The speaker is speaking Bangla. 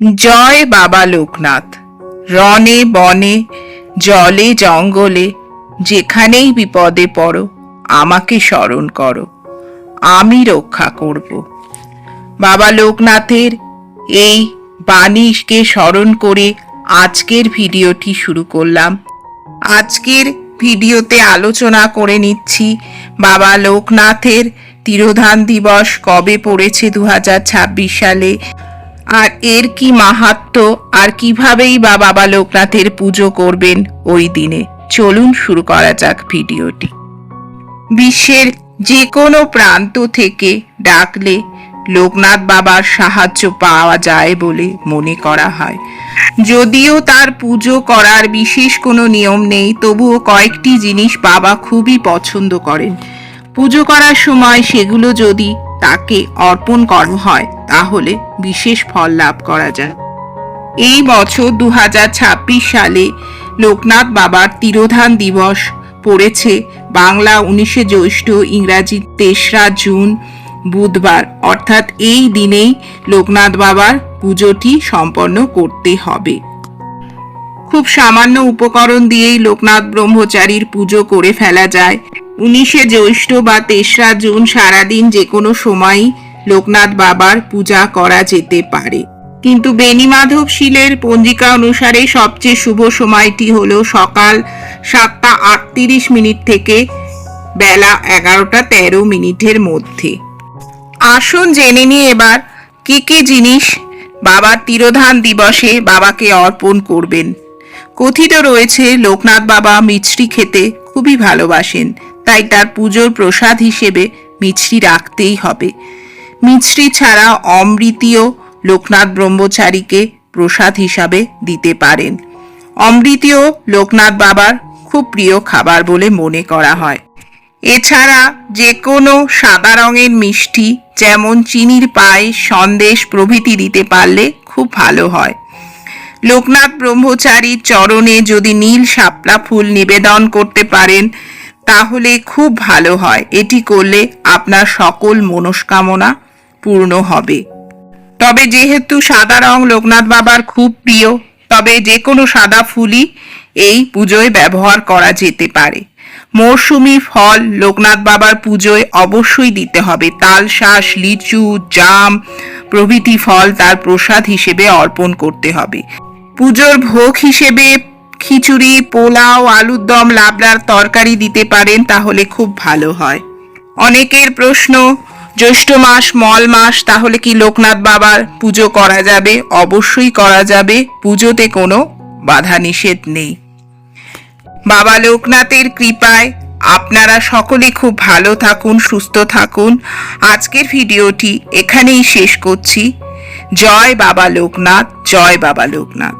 জয় বাবা লোকনাথ। রণে বনে জলে জঙ্গলে যেখানেই বিপদে পড়ো আমাকে স্মরণ করো, আমি রক্ষা করব। বাবা লোকনাথের এই বাণীকে স্মরণ করে আজকের ভিডিওটি শুরু করলাম। আজকের ভিডিওতে আলোচনা করে নিচ্ছি বাবা লোকনাথের তিরোধান দিবস কবে পড়েছে 2026 সালে, আর এর কি মাহাত্ম্য, আর কিভাবেই বা বাবা লোকনাথের পুজো করবেন ওই দিনে। চলুন শুরু করা যাক ভিডিওটি। বিশ্বের যে কোনো প্রান্ত থেকে ডাকলে লোকনাথ বাবার সাহায্য পাওয়া যায় বলে মনে করা হয়। যদিও তার পুজো করার বিশেষ কোনো নিয়ম নেই, তবুও কয়েকটি জিনিস বাবা খুবই পছন্দ করেন। পুজো করার সময় সেগুলো যদি তাকে অর্পণ করা হয় তাহলে বিশেষ ফল লাভ করা যায়। এই বছর 2026 সালে লোকনাথ বাবার তিরোধান দিবস পড়েছে বাংলা 19শে জ্যৈষ্ঠ, ইংরাজি 3রা জুন বুধবার। অর্থাৎ এই দিনেই লোকনাথ বাবার পুজোটি সম্পন্ন করতে হবে। খুব সামান্য উপকরণ দিয়েই লোকনাথ ব্রহ্মচারীর পুজো করে ফেলা যায়। 19শে জ্যৈষ্ঠ বা 3রা জুন সারাদিন যে কোনো সময়ই লোকনাথ বাবার পূজা করা যেতে পারে, কিন্তু বেণীমাধব শীলের পঞ্জিকা অনুসারে সবচেয়ে শুভ সময়টি হলো সকাল 7টা 38 থেকে বেলা 11টা 13 মধ্যে। আসুন জেনে নিই এবার কি কি জিনিস বাবার তিরোধান দিবসে বাবাকে অর্পণ করবেন। কথিত রয়েছে লোকনাথ বাবা মিছরি খেতে খুবই ভালোবাসেন, তাই তার পুজোর প্রসাদ হিসেবে মিছরি রাখতেই হবে। মিছরি ছাড়া অমৃতিও লোকনাথ ব্রহ্মচারীকে প্রসাদ হিসাবে দিতে পারেন। অমৃতিও লোকনাথ বাবার খুব প্রিয় খাবার বলে মনে করা হয়। এছাড়া যে কোনো সাদা রঙের মিষ্টি যেমন চিনির পায়েস, সন্দেশ প্রভৃতি দিতে পারলে খুব ভালো হয়। লোকনাথ ব্রহ্মচারীর চরণে যদি নীল শাপলা ফুল নিবেদন করতে পারেন তাহলে খুব ভালো হয়। এটি করলে আপনার সকল মনস্কামনা পূর্ণ হবে। তবে যেহেতু সাদা রং লোকনাথ বাবার খুব প্রিয়, তবে যে কোনো সাদা ফুলই এই পুজোয় ব্যবহার করা যেতে পারে। মরশুমি ফল লোকনাথ বাবার পুজোয় অবশ্যই দিতে হবে। তালশাঁস, লিচু, জাম প্রভৃতি ফল তার প্রসাদ হিসেবে অর্পণ করতে হবে। পুজোর ভোগ হিসেবে খিচুড়ি, পোলাও, আলুর দম, লাবড়ার তরকারি দিতে পারেন, তাহলে খুব ভালো হয়। অনেকের প্রশ্ন, জ্যৈষ্ঠ মাস মল মাস, তাহলে কি লোকনাথ বাবার পুজো করা যাবে? অবশ্যই করা যাবে, পুজোতে কোনো বাধা নিষেধ নেই। বাবা লোকনাথের কৃপায় আপনারা সকলে খুব ভালো থাকুন, সুস্থ থাকুন। আজকের ভিডিওটি এখানেই শেষ করছি। জয় বাবা লোকনাথ, জয় বাবা লোকনাথ।